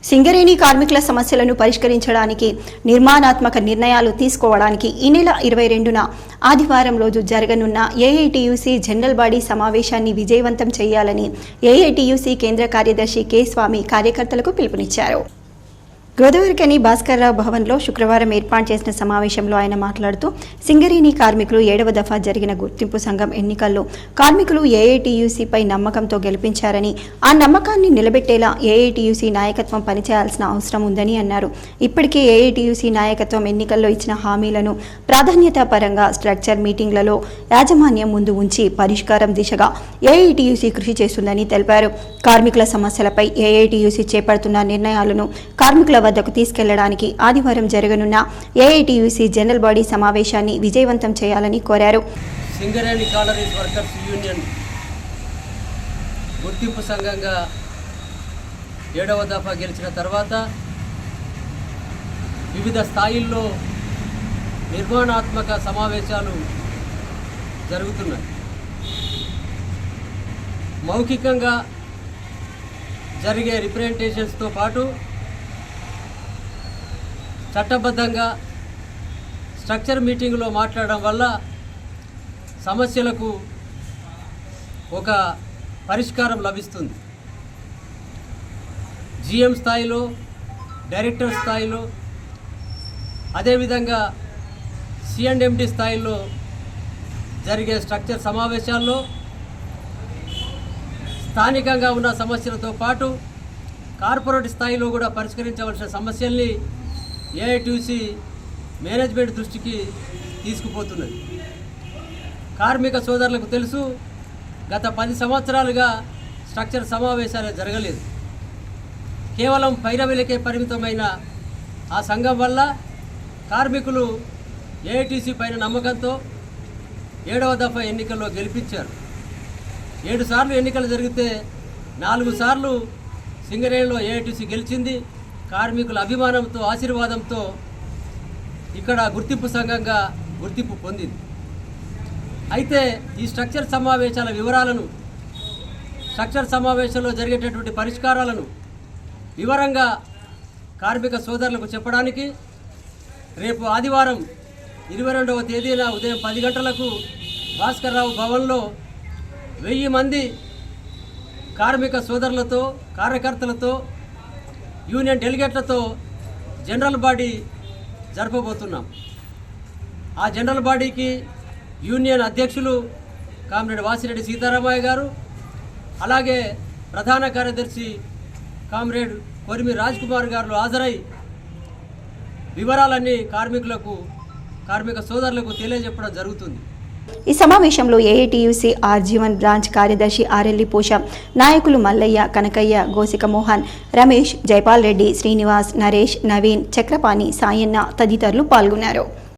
సింగరేణి కార్మికుల సమస్యలను పరిష్కరించడానికి నిర్మాణాత్మక నిర్ణయాలు తీసుకోవడానికి ఈ నెల 22న ఆదివారం రోజు జరగనున్న ఏఐటీయూసీ జనరల్ బాడీ సమావేశాన్ని విజయవంతం చేయాలని ఏఐటీయూసీ కేంద్ర కార్యదర్శి కె స్వామి కార్యకర్తలకు పిలుపునిచ్చారు. గోదావరికని భాస్కర్రావు భవన్లో శుక్రవారం ఏర్పాటు చేసిన సమావేశంలో ఆయన మాట్లాడుతూ సింగరేణి కార్మికులు 7వ దఫా జరిగిన గుర్తింపు సంఘం ఎన్నికల్లో కార్మికులు ఏఐటీయూసీపై నమ్మకంతో గెలిపించారని, ఆ నమ్మకాన్ని నిలబెట్టేలా ఏఐటీయూసీ నాయకత్వం పనిచేయాల్సిన అవసరం ఉందని అన్నారు. ఇప్పటికే ఏఐటీయూసీ నాయకత్వం ఎన్నికల్లో ఇచ్చిన హామీలను ప్రాధాన్యతా పరంగా స్ట్రక్చర్ మీటింగ్లలో యాజమాన్యం ముందు ఉంచి పరిష్కారం దిశగా ఏఐటీయూసీ కృషి చేస్తుందని తెలిపారు. కార్మికుల సమస్యలపై ఏఐటీయూసీ చేపడుతున్న నిర్ణయాలను కార్మికుల వద్దకు తీసుకెళ్లడానికి ఆదివారం జరగనున్న ఏఐటీయూసీ జనరల్ బాడీ సమావేశాన్ని విజయవంతం చేయాలని కోరారు. సింగరేణి కాలరీస్ వర్కర్స్ యూనియన్ గుర్తింపు సంఘంగా 7వ దఫా గెలిచిన తర్వాత వివిధ స్థాయిల్లో నిర్మాణాత్మక సమావేశాలు జరుగుతున్నాయి. మౌఖికంగా జరిగే రిప్రజెంటేషన్స్తో పాటు చట్టబద్ధంగా స్ట్రక్చర్ మీటింగ్లో మాట్లాడడం వల్ల సమస్యలకు ఒక పరిష్కారం లభిస్తుంది. జిఎం స్థాయిలో, డైరెక్టర్ స్థాయిలో, అదేవిధంగా సిఎండ్ఎండి స్థాయిలో జరిగే స్ట్రక్చర్ సమావేశాల్లో స్థానికంగా ఉన్న సమస్యలతో పాటు కార్పొరేట్ స్థాయిలో కూడా పరిష్కరించవలసిన సమస్యల్ని ఏఐటీయూసీ మేనేజ్మెంట్ దృష్టికి తీసుకుపోతున్నది. కార్మిక సోదరులకు తెలుసు, గత 10 సంవత్సరాలుగా స్ట్రక్చర్ సమావేశాలు జరగలేదు. కేవలం పైరవిలకే పరిమితమైన ఆ సంఘం వల్ల కార్మికులు ఏఐటీసీ పైన నమ్మకంతో 7వ దఫా ఎన్నికల్లో గెలిపించారు. 7 సార్లు ఎన్నికలు జరిగితే 4 సార్లు సింగరేణిలో ఏఐటీసీ గెలిచింది. కార్మికుల అభిమానంతో, ఆశీర్వాదంతో ఇక్కడ గుర్తింపు సంఘంగా గుర్తింపు పొందింది. అయితే ఈ స్ట్రక్చర్ సమావేశాల వివరాలను, స్ట్రక్చర్ సమావేశంలో జరిగేటటువంటి పరిష్కారాలను వివరంగా కార్మిక సోదరులకు చెప్పడానికి రేపు ఆదివారం 22వ తేదీన ఉదయం 10 గంటలకు భాస్కర్రావు భవన్లో 1000 మంది కార్మిక సోదరులతో, కార్యకర్తలతో, యూనియన్ డెలిగేట్లతో జనరల్ బాడీ జరపబోతున్నాం. ఆ జనరల్ బాడీకి యూనియన్ అధ్యక్షులు కామ్రేడ్ వాసిరెడ్డి సీతారామయ్య గారు, అలాగే ప్రధాన కార్యదర్శి కామ్రేడ్ కొరిమి రాజ్ కుమార్ గారు హాజరై వివరాలన్నీ కార్మిక సోదరులకు తెలియజెప్పడం జరుగుతుంది. ఈ సమావేశంలో ఏఐటీయూసీ ఆర్జీవన్ బ్రాంచ్ కార్యదర్శి ఆర్ఎల్లి పోష, నాయకులు మల్లయ్య, కనకయ్య, గోసిక మోహన్, రమేష్, జైపాల్ రెడ్డి, శ్రీనివాస్, నరేష్, నవీన్, చక్రపాణి, సాయన్న తదితరులు పాల్గొన్నారు.